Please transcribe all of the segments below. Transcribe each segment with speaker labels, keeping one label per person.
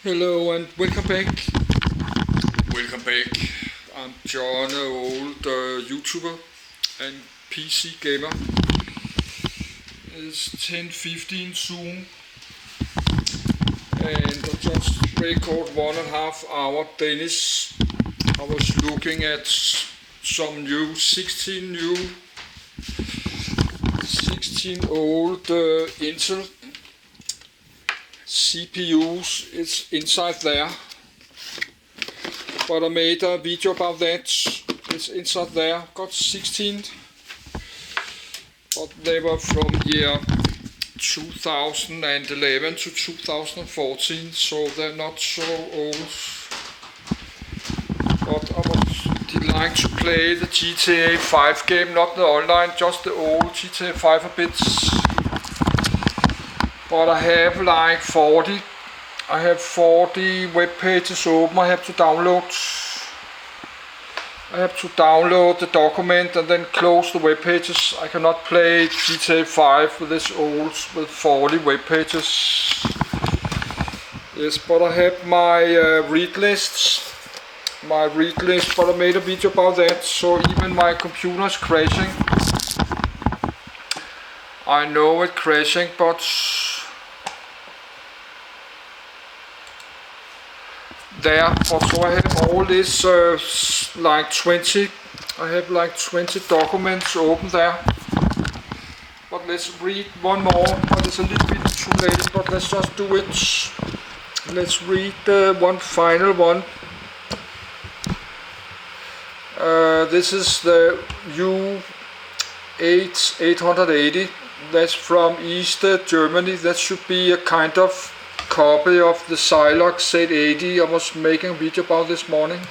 Speaker 1: Hello and welcome back. Welcome back. I'm John, an old YouTuber and PC gamer. It's 10:15 soon, and I just record 1.5 hour Danish. I was looking at some new 16 old Intel CPUs. It's inside there. But I made a video about that. It's inside there. Got 16. But they were from year 2011 to 2014, so they're not so old. But I would like to play the GTA 5 game, not the online, just the old GTA 5 a bit. But I have like 40 web pages open. I have to download the document and then close the web pages. I cannot play GTA 5 with this old with 40 web pages. Yes, but I have my read lists. But I made a video about that, so even my computer is crashing. I know it's crashing, but there. But so I have all this like 20. I have like 20 documents open there. But let's read one more. But it's a little bit too late. But let's just do it. Let's read one final one. This is the U880. That's from East Germany. That should be a kind of copy of the Zilog Z80 I was making a video about this morning.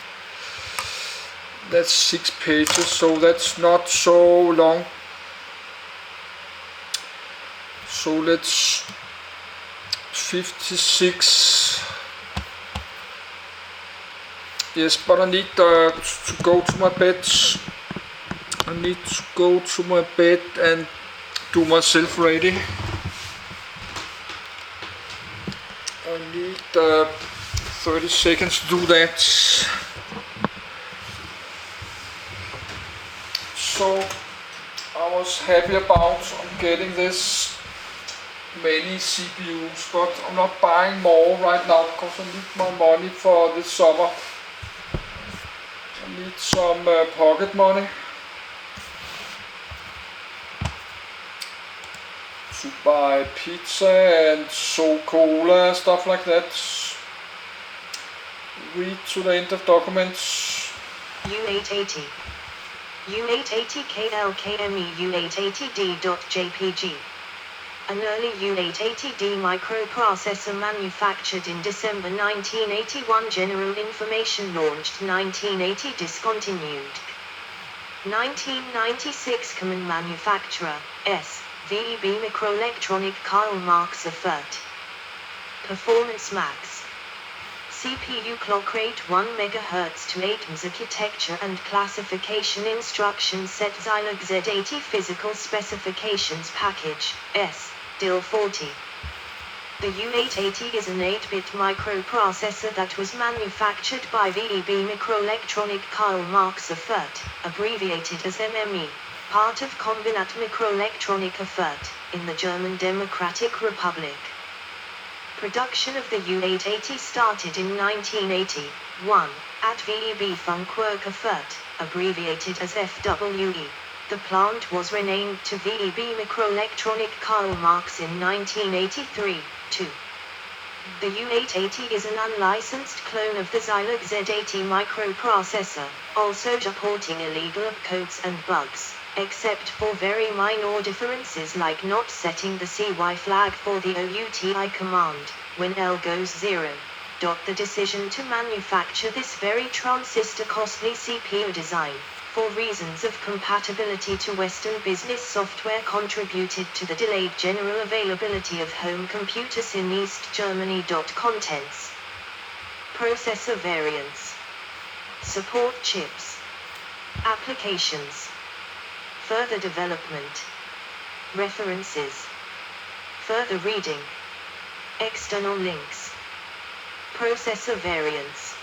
Speaker 1: That's 6 pages, so that's not so long. So let's 56. Yes, but I need to go to my bed. I need to go to my bed and do myself ready. I need 30 seconds to do that. So I was happy about getting this many CPUs, but I'm not buying more right now because I need my money for this summer. I need some pocket money to buy pizza and cola, stuff like that. Read to the end of documents.
Speaker 2: U880 U880 KLKME U880D.jpg. An early U880D microprocessor manufactured in December 1981. General information launched 1980. Discontinued 1996. Common manufacturer S. VEB Microelectronic Karl Marx Erfurt. Performance Max. CPU clock rate 1 MHz to 8 ms. Architecture and classification instruction set. Zilog Z80 physical specifications package S. DIL 40. The U880 is an 8-bit microprocessor that was manufactured by VEB Microelectronic Karl Marx Erfurt, abbreviated as MME, part of Kombinat Mikroelektronik Erfurt, in the German Democratic Republic. Production of the U880 started in 1981, at VEB Funkwerk Erfurt, abbreviated as FWE. The plant was renamed to VEB Microelectronic Karl Marx in 1983, too. The U880 is an unlicensed clone of the Zilog Z80 microprocessor, also supporting illegal opcodes and bugs, except for very minor differences like not setting the CY flag for the OUTI command, when L goes 0. The decision to manufacture this very transistor costly CPU design, for reasons of compatibility to Western business software, contributed to the delayed general availability of home computers in East Germany. Contents: processor variants, support chips, applications, further development, references, further reading, external links. Processor variants.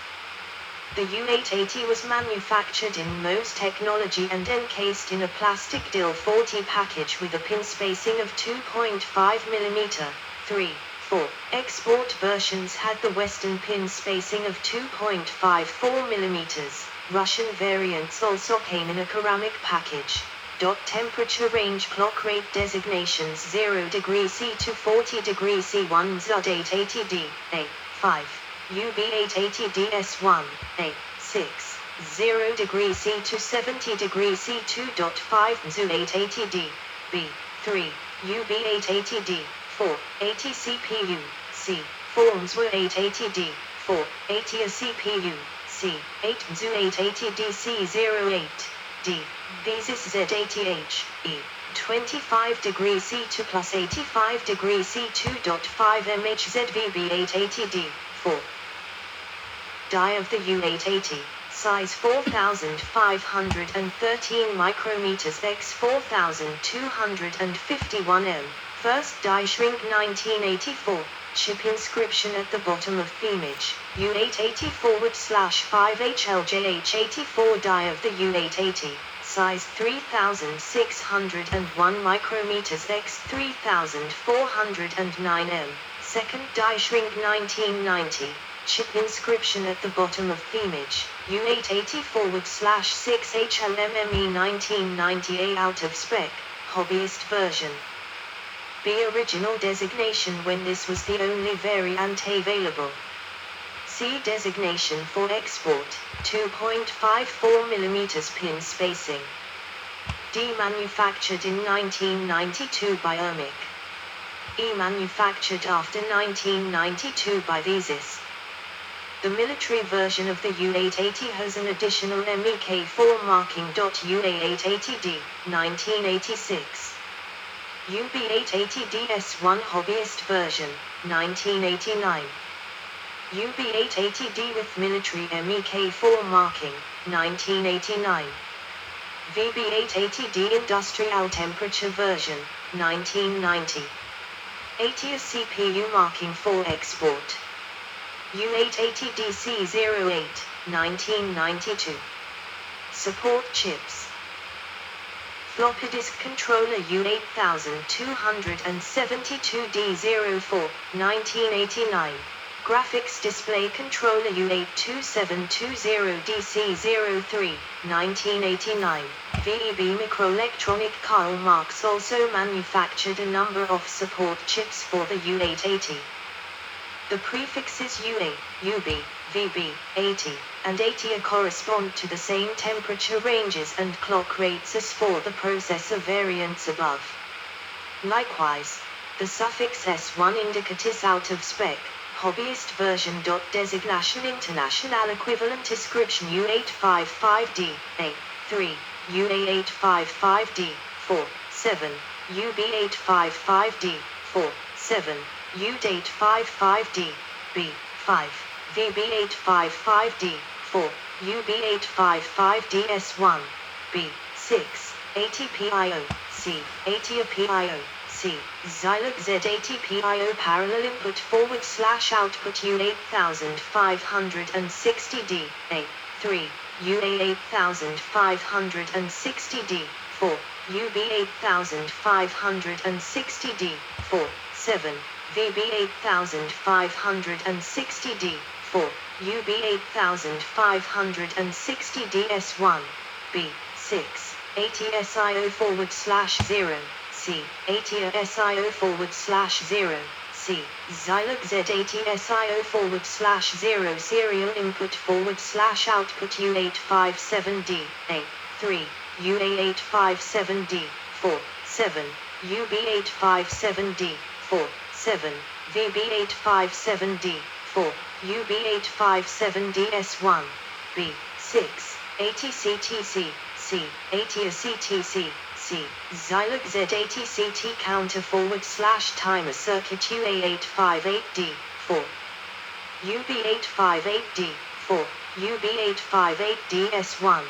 Speaker 2: The U880 was manufactured in MOS technology and encased in a plastic DIL 40 package with a pin spacing of 2.5 mm. 3, 4. Export versions had the Western pin spacing of 2.54 mm. Russian variants also came in a ceramic package. Temperature range clock rate designations 0 degrees C to 40 degrees C. 1 Z880D, A5. UB880D S1, A6. 0 degrees C to 70 degrees C. 2.5 Z880D, B3. UB880D, 4. 80 CPU, C. Forms were 880D, 4. 80 a CPU, C. 8 Z880D C08, D. Thesis Z80H, E. 25 degrees C to plus 85 degrees C. 2.5 MHZVB880D, 4. Die of the U880, size 4513 micrometers x 4251 m. First die shrink 1984. Chip inscription at the bottom of image. U880/5HLJH84 die of the U880. Size 3601 micrometers x 3409 m. Second die shrink 1990. Chip inscription at the bottom of image. U880/6HLMME 1990A out of spec. Hobbyist version. B original designation when this was the only variant available. C designation for export, 2.54 mm pin spacing. D manufactured in 1992 by EMIC. E manufactured after 1992 by Thesis. The military version of the U880 has an additional MEK4 marking. UA880D, 1986. UB880DS1 hobbyist version, 1989. UB880D with military MEK4 marking, 1989. VB880D industrial temperature version, 1990. 80 a CPU marking for export. U880D C08, 1992. Support chips. Floppy disk controller U8272D04, 1989. Graphics display controller U82720DC03, 1989. VEB microelectronic Karl Marx also manufactured a number of support chips for the U880. The prefixes UA, UB, VB, 80, and 80A correspond to the same temperature ranges and clock rates as for the processor variants above. Likewise, the suffix S1 indicates out of spec, hobbyist version. Designation international equivalent description U855D, A3, UA855D, 4, 7, UB855D, 4, 7, U855D, B5, VB855D, 4, UB855D S1, B6, 80PIO, C, 80PIO, C, Xylog Z80PIO parallel input /output U8560D, A3, UA8560D, 4, UB8560D, 4, 7, VB8560D, 4, UB8560D S1, B6, 80SIO/0, C, 80SIO/0, C, Xylog Z80SIO/0 serial input /output U857D, A3, UA857D, 4, 7, UB857D, 4, 7, VB857D, 4, UB857D S1, B6, 80CTC, C, 80CTC, C, Xylog Z80CT counter /timer circuit UA858D, 4, UB858D, 4, UB858D S1,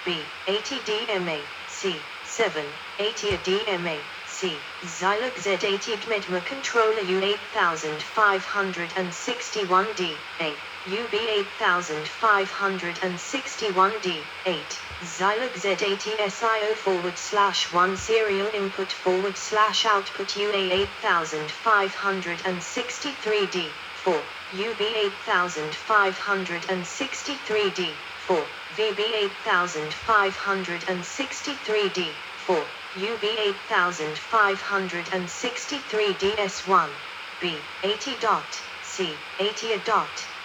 Speaker 2: B, 80DMA, C, 7, 80DMA, C. Zilog Z80 Medma Controller U8561D. A. UB8561D. 8. Zilog Z80 SIO/1 Serial Input /Output UA8563D. 4. UB8563D. 4. VB8563D. 4. UB8563DS1. B. 80. C. 80.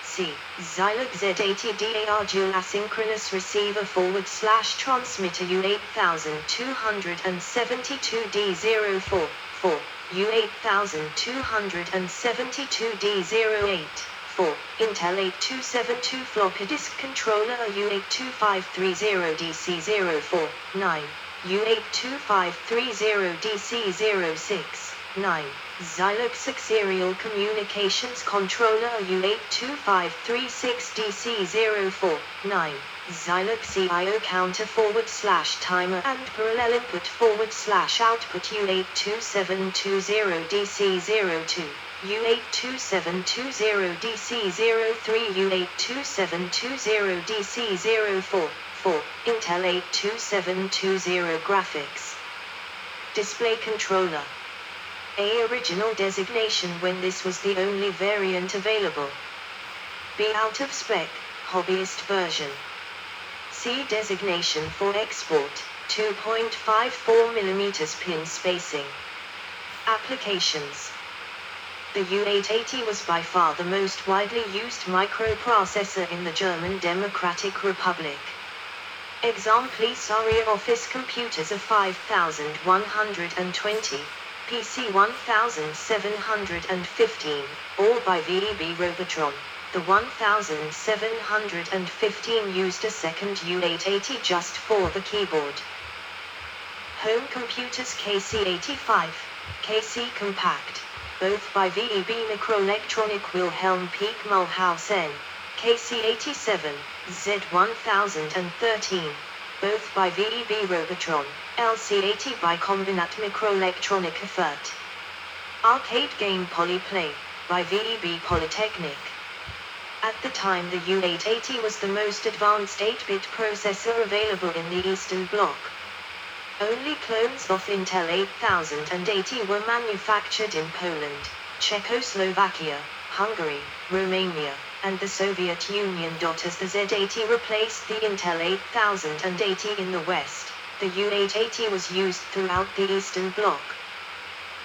Speaker 2: C. Zilog Z80 DAR Dual Asynchronous Receiver /Transmitter U8272D04. 4. U8272D08. 4. Intel 8272 Floppy Disk Controller U82530DC04. 9. U82530DC06. 9. Zilog 6 Serial Communications Controller U82536DC04. 9. Zilog CIO Counter /Timer and Parallel Input /Output U82720DC02. U82720DC03 U82720DC04. 4. Intel 82720 Graphics Display Controller. A. Original designation when this was the only variant available. B. Out of spec, hobbyist version. C. Designation for export, 2.54mm pin spacing. Applications. The U880 was by far the most widely used microprocessor in the German Democratic Republic. Exemples are office computers of 5120, PC 1715, all by VEB Robotron. The 1715 used a second U880 just for the keyboard. Home computers KC85, KC Compact, both by VEB Microelectronic Wilhelm Pieck Mulhausen, KC87, Z1013, both by VEB Robotron, LC80 by Combinat Microelectronic Effort. Arcade game Polyplay, by VEB Polytechnic. At the time the U880 was the most advanced 8-bit processor available in the Eastern Bloc. Only clones of Intel 8080 were manufactured in Poland, Czechoslovakia, Hungary, Romania, and the Soviet Union. As the Z80 replaced the Intel 8080 in the West, the U880 was used throughout the Eastern Bloc.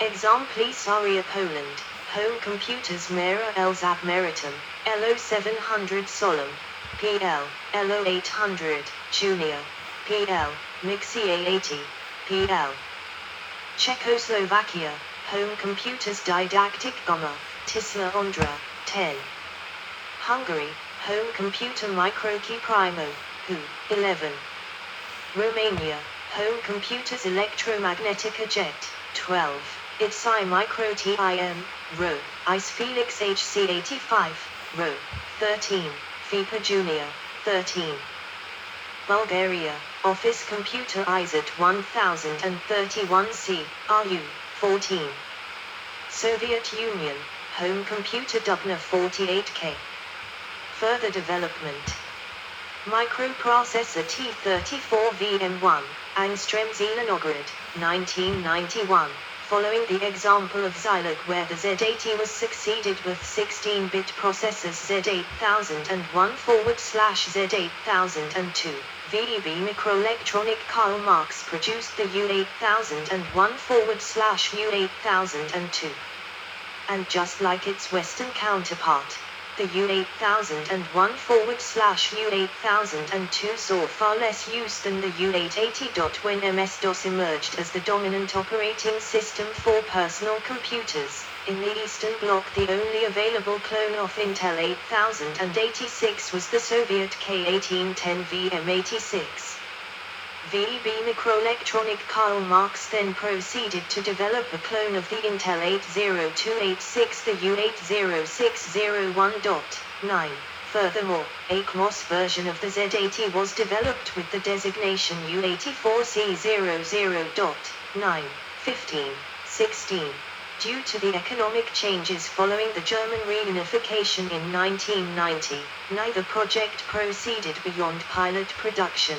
Speaker 2: Exemples are Poland, home computers Mera Elzab Meritum, LO700 Solom, PL, LO800, Junior, PL, Mixi A80, PL. Czechoslovakia, home computers Didactic Goma, Tisla Ondra, 10. Hungary, home computer Microkey Primo, HU, 11. Romania, home computers Electromagnetica Jet, 12. ITSI Micro TIM, RO, ICE Felix HC85, RO, 13. FIPA Junior, 13. Bulgaria, Office Computer IZAT 1031C, RU, 14. Soviet Union, Home Computer Dubna 48K. Further development. Microprocessor T34VM1, Angstrom Zelenograd, 1991. Following the example of Zilog where the Z80 was succeeded with 16-bit processors Z8001/Z8002, VEB Microelectronic Karl Marx produced the U8001/U8002. And just like its Western counterpart, the U8001/U8002 saw far less use than the U880. When MS-DOS emerged as the dominant operating system for personal computers, in the Eastern Bloc the only available clone of Intel 8086 was the Soviet K1810 VM86. VEB Microelectronic Karl Marx then proceeded to develop a clone of the Intel 80286, the U80601.9. Furthermore, a CMOS version of the Z80 was developed with the designation U84C00.9. 15, 16. Due to the economic changes following the German reunification in 1990, neither project proceeded beyond pilot production.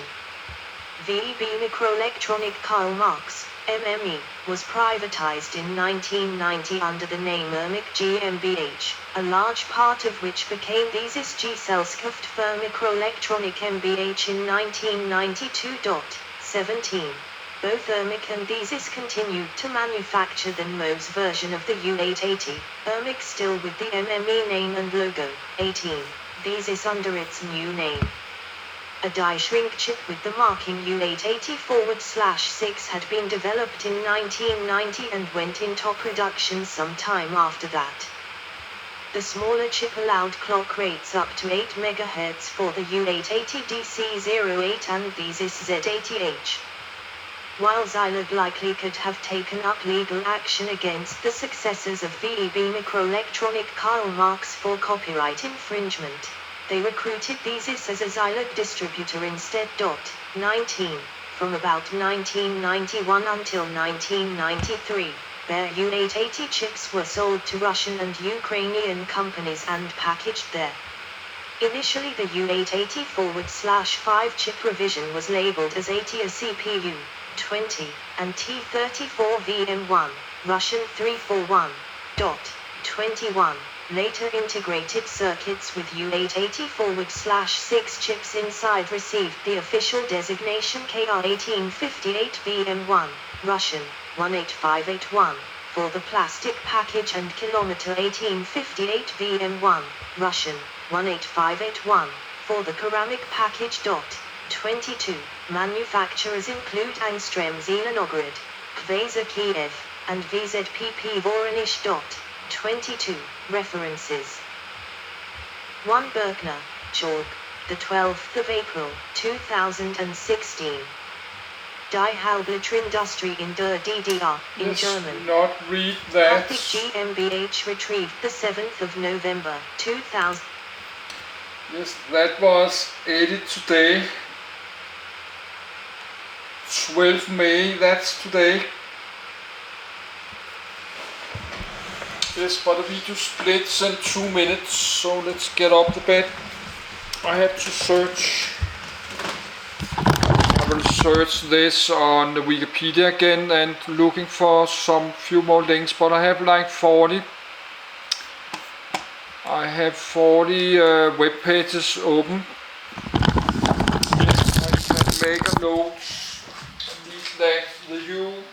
Speaker 2: VEB Microelectronic Karl Marx, MME, was privatized in 1990 under the name ERMIC GmbH, a large part of which became Dieses Gesellschaft für Mikroelektronik MBH in 1992. Both ERMIC and Dieses continued to manufacture the MOS version of the U880, ERMIC still with the MME name and logo, 18, Dieses under its new name. A die shrink chip with the marking U880/6 had been developed in 1990 and went into production some time after that. The smaller chip allowed clock rates up to 8 MHz for the U880 DC08 and Dieses Z80H. While Zylag likely could have taken up legal action against the successors of VEB Microelectronic Karl Marx for copyright infringement, they recruited Dieses as a Zylag distributor instead. 19. From about 1991 until 1993, their U880 chips were sold to Russian and Ukrainian companies and packaged there. Initially the U880/5 chip revision was labeled as 80 a CPU, 20, and T34VM1, Russian 341.21. Later integrated circuits with U880/6 chips inside received the official designation KR1858VM1, Russian 18581, for the plastic package and Kilometer 1858VM1, Russian 18581, for the ceramic package. 22. Manufacturers include Angstrom Zelenograd, Kvasa Kiev, and VZPP Voronezh. 22. References. 1. Berkner, Georg, the 12th of April, 2016. Die Halbleiterindustrie in der DDR, in German.
Speaker 1: Not read that.
Speaker 2: Graphic GmbH retrieved the 7th of November, 2000.
Speaker 1: Yes, that was edited today. 12 May, that's today. Yes, but the video splits in 2 minutes, so let's get up the bed. I have to search. I will search this on the Wikipedia again and looking for some few more links, but I have like 40. I have 40 web pages open. Yes, I can make a note. The U,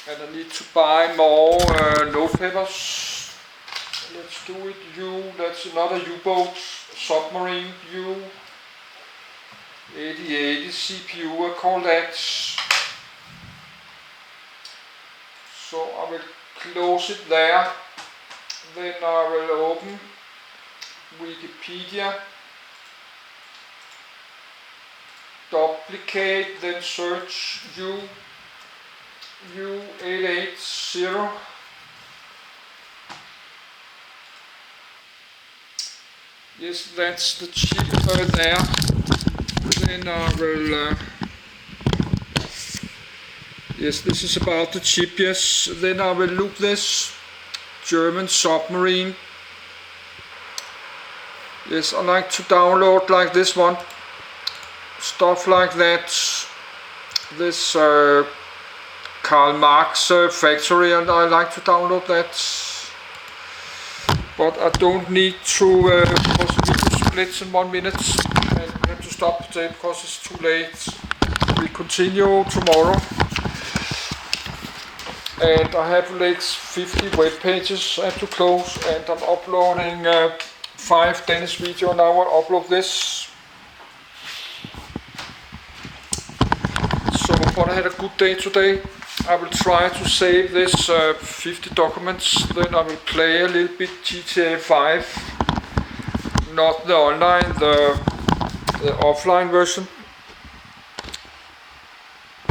Speaker 1: and I need to buy more notepapers. Let's do it. U, that's another U-boat, submarine U880 CPU, I call that. So I will close it there. Then I will open Wikipedia. Duplicate, then search U880. Yes, that's the chip there. Then I will. Yes, this is about the chip. Yes, then I will look this German submarine. Yes, I like to download like this one. Stuff like that. This Karl Marx factory, and I like to download that. But I don't need to because the video splits in 1 minute, and we have to stop today because it's too late. We continue tomorrow. And I have like 50 web pages I have to close, and I'm uploading 5 Danish videos now. I'll upload this. So, but I had a good day today. I will try to save this 50 documents, then I will play a little bit GTA 5, not the online, the offline version.